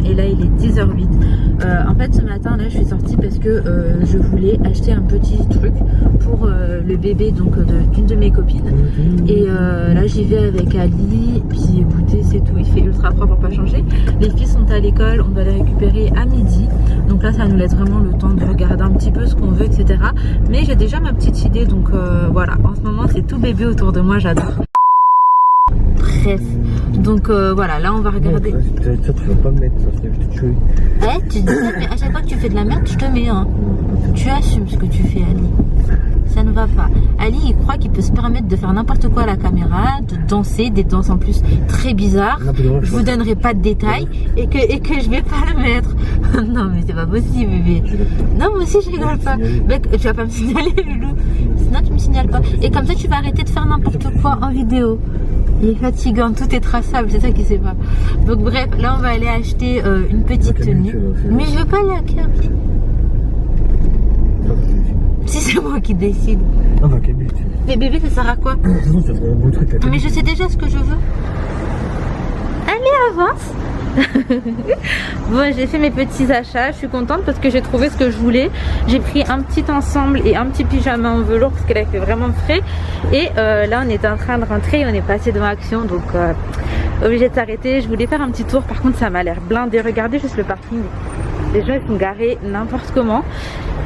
et là il est 10h08. En fait ce matin là je suis sortie parce que je voulais acheter un petit truc pour le bébé donc d'une de mes copines. Et là j'y vais avec Ali, puis écoutez c'est tout, il fait ultra froid pour pas changer. Les filles sont à l'école, on doit les récupérer à midi. Donc là ça nous laisse vraiment le temps de regarder un petit peu ce qu'on veut, etc. Mais j'ai déjà ma petite idée, donc voilà, en ce moment c'est tout bébé autour de moi, j'adore. Bref, donc voilà, là on va regarder. Ça tu vas pas me mettre, ça je vais te tuer. Eh, tu dis ça, mais à chaque fois que tu fais de la merde, je te mets hein. Tu assumes ce que tu fais, Ali. Ça ne va pas. Ali, il croit qu'il peut se permettre de faire n'importe quoi à la caméra, de danser, des danses en plus très bizarres. Je vous donnerai pas de détails et que je vais pas le mettre. Non, mais c'est pas possible, bébé. Non, moi aussi je rigole pas. Mec, tu vas pas me signaler, Loulou. Sinon, tu me signales pas. Et comme ça, tu vas arrêter de faire n'importe quoi en vidéo. Il est fatigant, tout est traçable, c'est ça qui sait pas. Donc bref, là on va aller acheter une petite tenue. Mais je veux pas la cam. Si c'est moi qui décide. Ah bah quel but. Mais bébé, ça sert à quoi? Mais je sais déjà ce que je veux. Allez, avance. Bon, j'ai fait mes petits achats, je suis contente parce que j'ai trouvé ce que je voulais. J'ai pris un petit ensemble et un petit pyjama en velours parce qu'elle a fait vraiment frais. Et là on est en train de rentrer, on est passé devant Action, donc obligé de s'arrêter. Je voulais faire un petit tour, par contre ça m'a l'air blindé. Regardez juste le parking, les gens ils sont garés n'importe comment.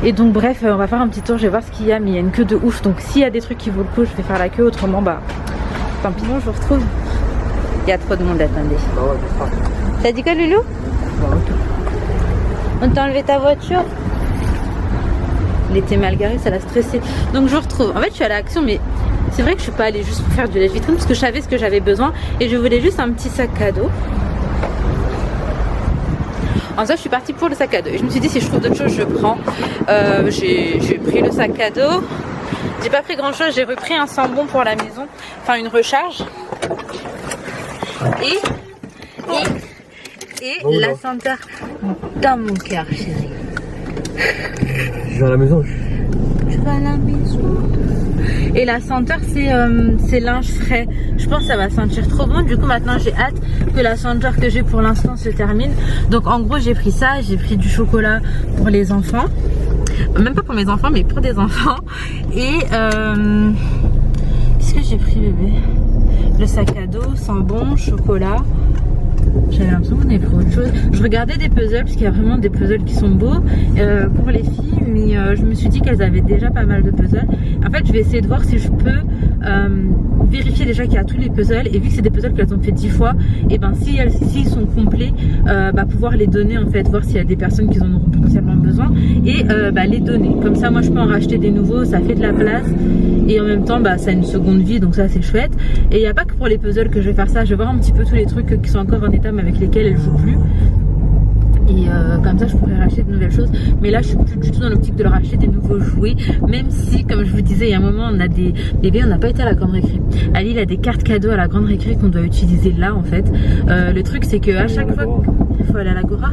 Et donc bref, on va faire un petit tour, je vais voir ce qu'il y a, mais il y a une queue de ouf. Donc s'il y a des trucs qui vaut le coup, je vais faire la queue, autrement bah tant pis. Bon, je vous retrouve. Il y a trop de monde, attendez. T'as dit quoi, Loulou? On t'a enlevé ta voiture? Il était mal garé, ça l'a stressé. Donc je vous retrouve. En fait, je suis allée à Action, mais c'est vrai que je suis pas allée juste pour faire du lèche-vitrine parce que je savais ce que j'avais besoin et je voulais juste un petit sac à dos. En ça, je suis partie pour le sac à dos. Et je me suis dit, si je trouve d'autres choses, je prends. J'ai pris le sac à dos. J'ai pas pris grand chose. J'ai repris un sambon pour la maison. Enfin, une recharge. Et la senteur dans mon cœur, chérie. Je vais à la maison. Tu vas à la maison. Et la senteur, c'est linge frais. Je pense que ça va sentir trop bon. Du coup, maintenant, j'ai hâte que la senteur que j'ai pour l'instant se termine. Donc, en gros, j'ai pris ça. J'ai pris du chocolat pour les enfants. Même pas pour mes enfants, mais pour des enfants. Et qu'est-ce que j'ai pris, bébé? Le sac à dos, sambon, chocolat. J'avais l'impression qu'on avait pris autre chose. Je regardais des puzzles parce qu'il y a vraiment des puzzles qui sont beaux pour les filles, mais je me suis dit qu'elles avaient déjà pas mal de puzzles. En fait, je vais essayer de voir si je peux vérifier déjà qu'il y a tous les puzzles, et vu que c'est des puzzles qu'elles ont fait 10 fois, et ben s'ils sont complets, pouvoir les donner en fait, voir s'il y a des personnes qui en auront potentiellement besoin et les donner. Comme ça, moi je peux en racheter des nouveaux, ça fait de la place et en même temps ça a une seconde vie, donc ça c'est chouette. Et il n'y a pas que pour les puzzles que je vais faire ça, je vais voir un petit peu tous les trucs qui sont encore en état mais avec lesquels elles jouent plus. Et comme ça je pourrais racheter de nouvelles choses, mais là je suis plus du tout dans l'optique de leur acheter des nouveaux jouets, même si comme je vous disais il y a un moment on a des bébés, on n'a pas été à la grande récré. Ali il a des cartes cadeaux à la grande récré qu'on doit utiliser là en fait. Le truc c'est que à chaque fois il faut aller à l'Agora.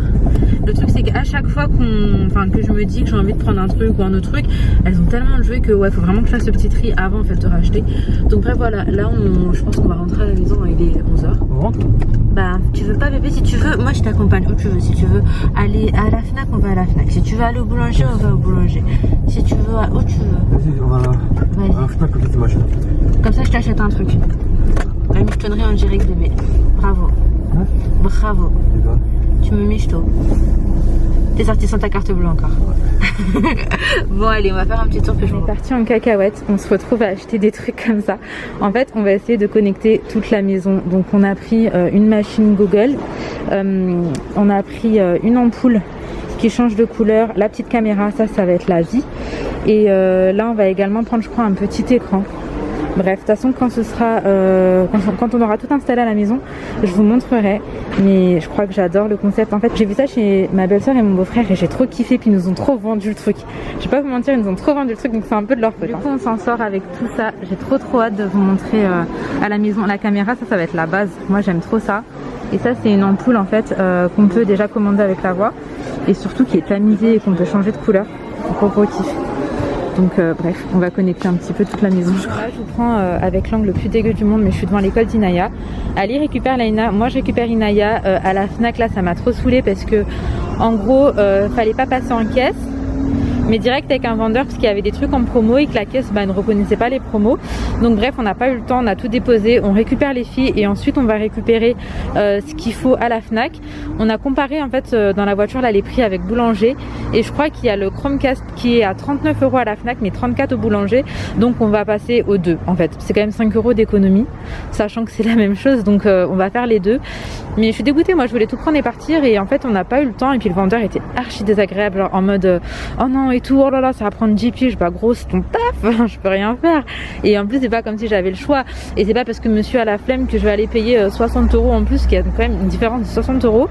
Le truc c'est qu'à chaque fois que je me dis que j'ai envie de prendre un truc ou un autre truc, elles ont tellement de jouets que ouais faut vraiment que je fasse ce petit tri avant en fait de racheter. Donc bref voilà, là je pense qu'on va rentrer à la maison, il est 11h. On rentre? Bah tu veux pas bébé? Si tu veux, moi je t'accompagne où tu veux. Si tu veux aller à la Fnac, on va à la Fnac. Si tu veux aller au boulanger, on va au boulanger. Si tu veux où tu veux. Vas-y, on va là. Vas-y. À la Fnac, peut-être machin. Comme ça je t'achète un truc. La michetonnerie en direct bébé. Bravo. Hein? Bravo. Et quoi? Tu me michetos. T'es sorti sans ta carte bleue encore. Ouais. Bon allez, on va faire un petit tour que je vais partir en cacahuète. On se retrouve à acheter des trucs comme ça. En fait on va essayer de connecter toute la maison. Donc on a pris une machine Google, on a pris une ampoule qui change de couleur, la petite caméra, ça va être la vie. Et là on va également prendre je crois un petit écran. Bref, de toute façon quand ce sera quand on aura tout installé à la maison, je vous montrerai. Mais je crois que j'adore le concept. En fait j'ai vu ça chez ma belle-sœur et mon beau-frère et j'ai trop kiffé, puis ils nous ont trop vendu le truc. Je vais pas vous mentir, ils nous ont trop vendu le truc, donc c'est un peu de leur faute. Du coup on s'en sort avec tout ça. J'ai trop hâte de vous montrer à la maison. La caméra ça va être la base, moi j'aime trop ça. Et ça c'est une ampoule en fait qu'on peut déjà commander avec la voix, et surtout qui est tamisée et qu'on peut changer de couleur. Gros kiff. Donc bref, on va connecter un petit peu toute la maison. Là, je vous prends avec l'angle le plus dégueu du monde, mais je suis devant l'école d'Inaya. Ali récupère Laina, moi je récupère Inaya. À la Fnac là, ça m'a trop saoulée parce que en gros, fallait pas passer en caisse, mais direct avec un vendeur parce qu'il y avait des trucs en promo et que la caisse ne reconnaissait pas les promos. Donc bref, on n'a pas eu le temps, on a tout déposé, on récupère les filles et ensuite on va récupérer ce qu'il faut à la Fnac. On a comparé en fait dans la voiture là les prix avec Boulanger et je crois qu'il y a le Chromecast qui est à 39 € à la Fnac mais 34 au Boulanger, donc on va passer aux deux en fait. C'est quand même 5 € d'économie, sachant que c'est la même chose, donc on va faire les deux. Mais je suis dégoûtée, moi je voulais tout prendre et partir et en fait on n'a pas eu le temps et puis le vendeur était archi désagréable, genre en mode oh non et tout, oh là là ça va prendre 10 pieds, je bah gros c'est ton taf, je peux rien faire. Et en plus c'est pas comme si j'avais le choix et c'est pas parce que monsieur a la flemme que je vais aller payer 60 € en plus, qu'il y a quand même une différence de 60 €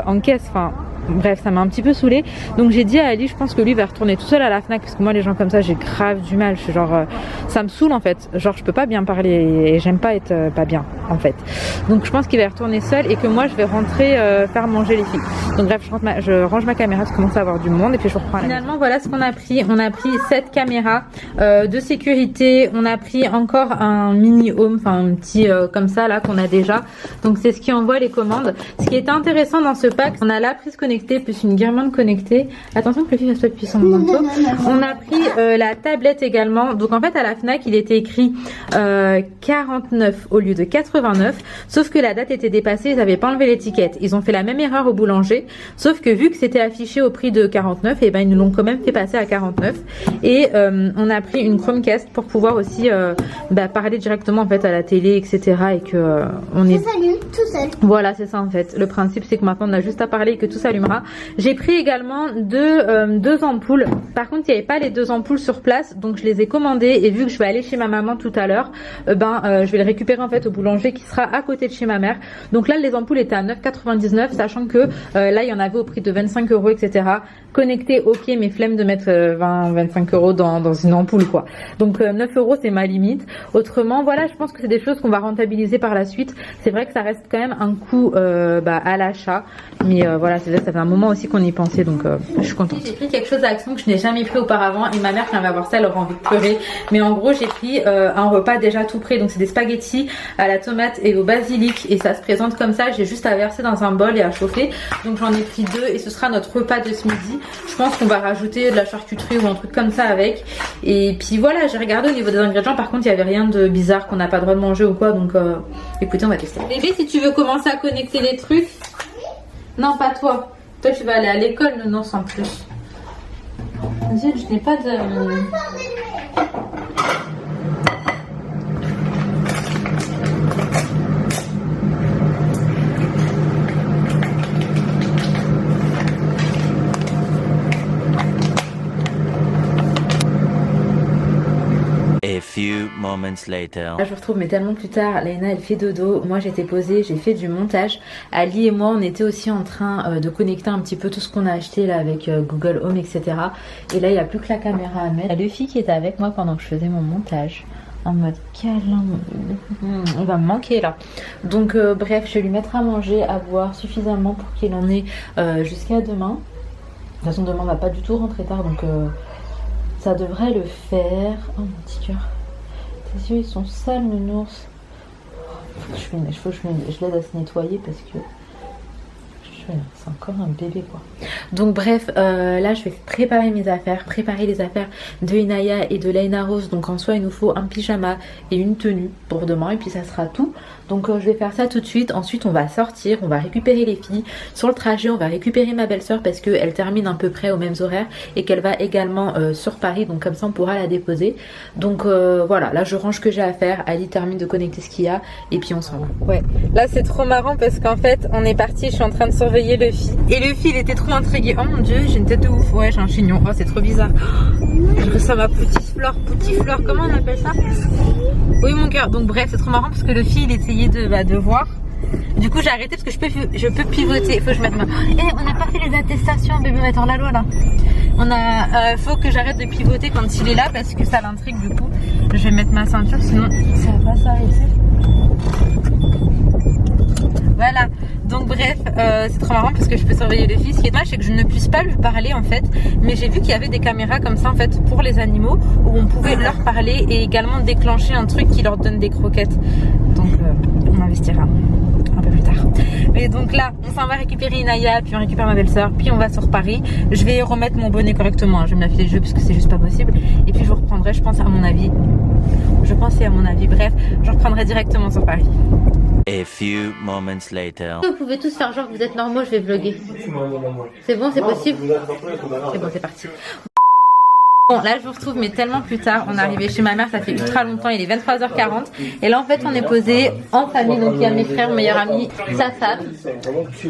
en caisse, enfin bref ça m'a un petit peu saoulée. Donc j'ai dit à Ali, je pense que lui va retourner tout seul à la Fnac parce que moi les gens comme ça j'ai grave du mal, je suis genre ça me saoule en fait, genre je peux pas bien parler et j'aime pas être pas bien en fait. Donc je pense qu'il va retourner seul et que moi je vais rentrer faire manger les filles. Donc bref je range ma caméra parce que commence à avoir du monde et puis je reprends. Finalement voilà ce qu'on a pris, on a pris 7 caméras de sécurité, on a pris encore un mini home, enfin un petit comme ça là qu'on a déjà, donc c'est ce qui envoie les commandes. Ce qui était intéressant dans ce pack, on a la prise connectée plus une guirlande connectée. Attention que le fil soit puissant manteau. On a pris la tablette également. Donc en fait à la Fnac il était écrit 49 au lieu de 89, sauf que la date était dépassée, ils n'avaient pas enlevé l'étiquette. Ils ont fait la même erreur au boulanger, sauf que vu que c'était affiché au prix de 49, et ben ils nous l'ont quand même fait passer à 49. Et on a pris une Chromecast pour pouvoir aussi parler directement en fait à la télé, etc. Et que on est. Ça s'allume tout seul. Voilà, c'est ça en fait. Le principe c'est que maintenant on a juste à parler et que tout s'allumera. J'ai pris également deux ampoules. Par contre il n'y avait pas les 2 ampoules sur place, donc je les ai commandées et vu que je vais aller chez ma maman tout à l'heure, je vais les récupérer en fait au boulanger qui sera à côté de chez ma mère. Donc là les ampoules étaient à 9,99, sachant que là il y en avait au prix de 25 €, etc. Connecté ok, mais flemme de mettre 20-25 € dans une ampoule quoi. Donc 9 € c'est ma limite. Autrement voilà, je pense que c'est des choses qu'on va rentabiliser par la suite. C'est vrai que ça reste quand même un coût à l'achat, mais voilà, c'est vrai que ça fait un moment aussi qu'on y pensait, donc je suis contente. J'ai pris quelque chose à Action que je n'ai jamais pris auparavant et ma mère quand elle va voir ça elle aura envie de pleurer, mais en gros j'ai pris un repas déjà tout prêt, donc c'est des spaghettis à la tomate et au basilic et ça se présente comme ça, j'ai juste à verser dans un bol et à chauffer. Donc j'en ai pris 2 et ce sera notre repas de ce midi. Je pense qu'on va rajouter de la charcuterie ou un truc comme ça avec, et puis voilà, j'ai regardé au niveau des ingrédients, par contre il n'y avait rien de bizarre qu'on n'a pas le droit de manger ou quoi, donc écoutez on va tester. Bébé, si tu veux commencer à connecter les trucs. Non pas toi, toi tu vas aller à l'école, non sans plus. Vas-y, je n'ai pas de... A few moments later. Là, je vous retrouve mais tellement plus tard. Laina elle fait dodo, moi j'étais posée, j'ai fait du montage. Ali et moi on était aussi en train de connecter un petit peu tout ce qu'on a acheté là avec Google Home, etc. Et là il n'y a plus que la caméra à mettre. Il y a le fille qui était avec moi pendant que je faisais mon montage, en mode câlin, on va me manquer là. Donc bref, je vais lui mettre à manger, à boire suffisamment pour qu'il en ait jusqu'à demain. De toute façon demain on va pas du tout rentrer tard, donc ça devrait le faire. Oh mon petit cœur, tes yeux ils sont sales nounours. Faut que je l'aide à se nettoyer parce que c'est encore un bébé quoi. Donc bref, là je vais préparer mes affaires, préparer les affaires de Inaya et de Laina Rose. Donc en soi il nous faut un pyjama et une tenue pour demain et puis ça sera tout. Donc je vais faire ça tout de suite. Ensuite on va sortir, on va récupérer les filles. Sur le trajet on va récupérer ma belle-sœur parce qu'elle termine à peu près aux mêmes horaires et qu'elle va également sur Paris. Donc comme ça on pourra la déposer. Donc voilà, là je range ce que j'ai à faire. Ali termine de connecter ce qu'il y a et puis on s'en va. Ouais, là c'est trop marrant parce qu'en fait on est parti, je suis en train de surveiller le fil. Et le fil était trop intrigué. Oh mon dieu, j'ai une tête de ouf. Ouais, j'ai un chignon. Oh c'est trop bizarre. Je ressens ma petite fleur, comment on appelle ça? Oui mon cœur. Donc bref, c'est trop marrant parce que le fil essayait de voir. Du coup j'ai arrêté parce que je peux pivoter. Il faut que je mette ma... on n'a pas fait les attestations, bébé, attends la loi là. Faut que j'arrête de pivoter quand il est là parce que ça l'intrigue du coup. Je vais mettre ma ceinture sinon ça va pas s'arrêter. Voilà. Donc bref, c'est trop marrant parce que je peux surveiller le fils. Ce qui est dommage, c'est que je ne puisse pas lui parler en fait. Mais j'ai vu qu'il y avait des caméras comme ça en fait pour les animaux où on pouvait leur parler et également déclencher un truc qui leur donne des croquettes. Donc on investira un peu plus tard. Et donc là, on s'en va récupérer Inaya, puis on récupère ma belle-sœur, puis on va sur Paris. Je vais remettre mon bonnet correctement. Je vais me la filer le jeu parce que c'est juste pas possible. Et puis je vous reprendrai, je pense à mon avis. Bref, je reprendrai directement sur Paris. A few moments later. Vous pouvez tous faire genre vous êtes normaux, je vais vlogger. C'est bon, c'est possible. C'est bon, c'est parti. Bon, là je vous retrouve mais tellement plus tard. On est arrivé chez ma mère, ça fait ultra longtemps, il est 23h40. Et là en fait on est posé en famille. Donc il y a mes frères, mon meilleur ami, sa femme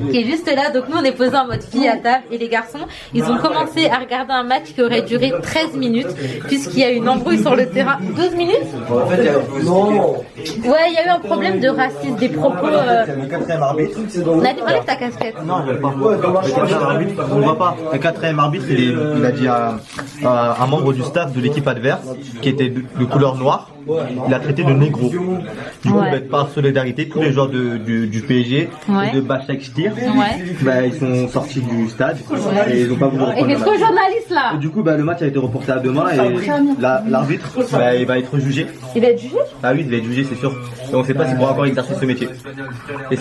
qui est juste là. Donc nous on est posé en mode fille à table. Et les garçons, ils ont commencé à regarder un match qui aurait duré 13 minutes puisqu'il y a eu une embrouille sur le terrain. 12 minutes. En fait, il y a... Non. Ouais, il y a eu un problème de racisme, des propos Le quatrième arbitre. On a dit enlève ta casquette. Non, je pas. Le quatrième arbitre, on ne voit pas. Le quatrième arbitre, il a dit à un membre du staff de l'équipe adverse, qui était de couleur noire, il a traité de négro. Du coup, par solidarité, tous les joueurs du PSG et de Başakşehir, ils sont sortis du stade et ils n'ont pas voulu reprendre. Et trop journaliste là. Et du coup, le match a été reporté à demain et l'arbitre, il va être jugé. Il va être jugé? Ah oui, il va être jugé, c'est sûr. Et on ne sait pas s'il pourra encore exercer ce métier. Et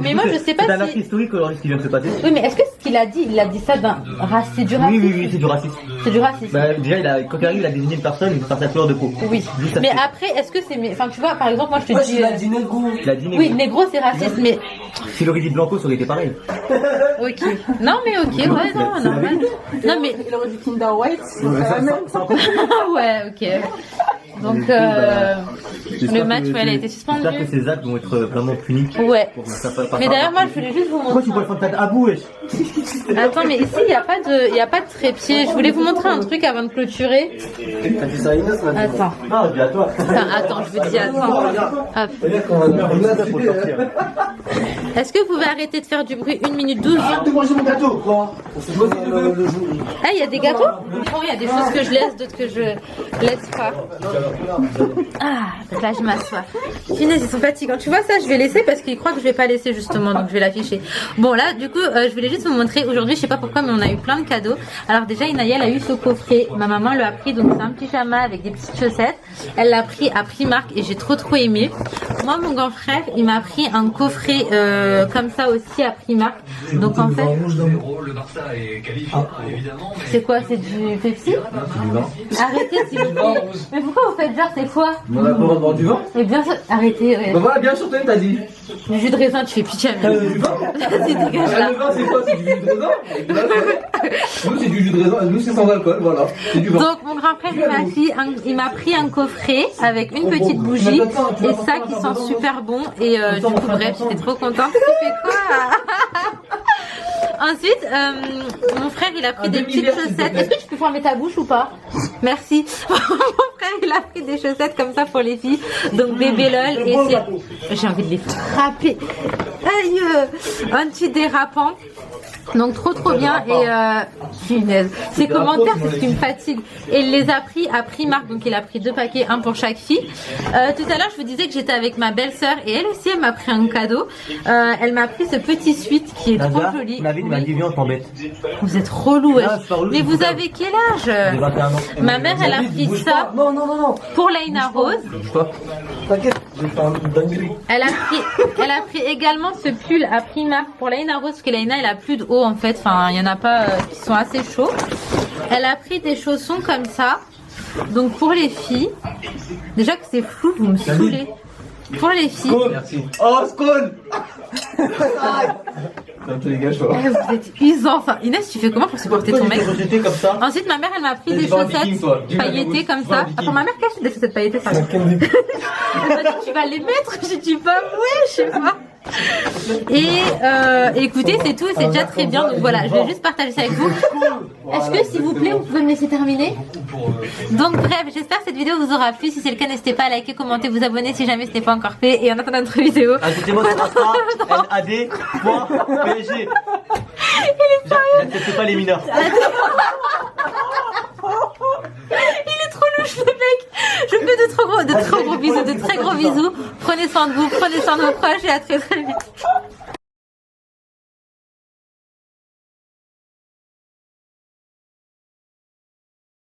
mais moi je sais pas c'est un si... acte historique ce qui vient de se passer. Oui, mais est-ce que ce qu'il a dit, il a dit ça d'un racisme? C'est du racisme? Oui, c'est du racisme. C'est du racisme. Déjà, quand il arrive, il a désigné une personne par sa couleur de peau. Oui. Mais après, est-ce que c'est... Enfin, tu vois, par exemple, moi je te dis... Il a dit négro. Oui, négro c'est raciste, mais... S'il aurait dit blanco, ça aurait été pareil. Ok. Non, mais ok, ouais, non, normal. Non, mais... Il aurait dit Kinder White. Ouais, ok. Donc, le match, elle a été suspendue. J'espère que ces actes vont être vraiment punis. Ouais. Mais d'ailleurs, moi, je voulais juste vous montrer... Pourquoi tu vois le fantasme à bout, wesh? Attends, mais ici, il n'y a pas de trépied. Je voulais vous montrer un truc avant de clôturer. T'as dit ça à Inès, là? Attends. Non, dis à toi. Attends, je vous dis, attends. Hop. Est-ce que vous pouvez arrêter de faire du bruit 1 minute 12? Arrête de manger mon gâteau, quoi. Ah, il y a des gâteaux? Oh, il y a des choses que je laisse, d'autres que je laisse pas. Ah, donc là, je m'assois. Finesse, ils sont fatigants. Tu vois ça, je vais laisser parce qu'ils croient que je vais pas laisser justement, donc je vais l'afficher. Bon, là, du coup, je voulais juste vous montrer. Aujourd'hui, je sais pas pourquoi, mais on a eu plein de cadeaux. Alors déjà, Inaya, elle a eu ce coffret. Ma maman lui a pris, donc c'est un pyjama avec des petites chaussettes. Elle l'a pris à Primark et j'ai trop aimé. Moi, mon grand frère, il m'a pris un coffret comme ça aussi à Primark. Donc en fait, c'est quoi? C'est du Pepsi? Arrêtez s'il vous plaît. Mais pourquoi vous faites genre c'est quoi? On a pas le droit de boire du vin? Mais bien sûr, arrêtez. Bah voilà, bien sûr, toi, t'as dit. Du jus de raisin, tu fais pitié à Du vin? Vas-y, dégage là. Le vin, c'est quoi? C'est du jus de raisin? Nous, c'est du jus de raisin. Nous, c'est sans alcool, voilà. C'est du vin. Donc mon grand frère il m'a pris un coffret avec une petite bougie et ça qui sent super bon et du coup bref j'étais trop contente. Tu fais quoi? Ensuite mon frère il a pris des petites chaussettes. Est-ce que tu peux fermer ta bouche ou pas? Merci. Mon frère il a pris des chaussettes comme ça pour les filles. Donc bébé lol et j'ai envie de les frapper. Aïe, antidérapant. Donc trop bien et punaise. Ces commentaires c'est ce qui me fatigue. Et il les a pris à Primark, donc il a pris 2 paquets, un pour chaque fille. Tout à l'heure je vous disais que j'étais avec ma belle-sœur et elle aussi elle m'a pris un cadeau. Elle m'a pris ce petit suite qui est trop joli. David m'a dit viens on t'embête. Vous êtes relou. Mais vous avez quel âge? 21 ans. Ma mère elle a pris ça pour Laina Rose. T'inquiète, je vais faire une dinguerie. Elle a pris également ce pull à Primark pour Laina Rose parce que Laina elle a plus de haut en fait, enfin il y en a pas qui sont assez chauds. Elle a pris des chaussons comme ça, donc pour les filles. Déjà que c'est flou, vous me saoulez. Pour les filles. Merci. Oh, Scone. Les gars, vous êtes usants. Enfin, Inès, tu fais comment pour supporter ton mec? Comme ça. Ensuite, ma mère, elle m'a pris des chaussettes pailletées comme ça. Enfin, ma mère cache des chaussettes pailletées, ça. Tu vas les mettre? Je dis pas, ouais, je sais pas. Et écoutez, c'est tout, c'est déjà très bien. Donc voilà, je vais juste partager ça avec vous. Est-ce que s'il vous plaît, vous pouvez me laisser terminer? Donc bref, j'espère que cette vidéo vous aura plu. Si c'est le cas, n'hésitez pas à liker, commenter, vous abonner si jamais ce n'est pas encore fait. Et en attendant notre vidéo, ajoutez-moi sur Insta NAD.PSG. N'acceptez pas les mineurs. il est trop louche le mec. Je vous fais de très gros bisous, de très gros bisous. Prenez soin de vous, prenez soin de vos proches et à très vite.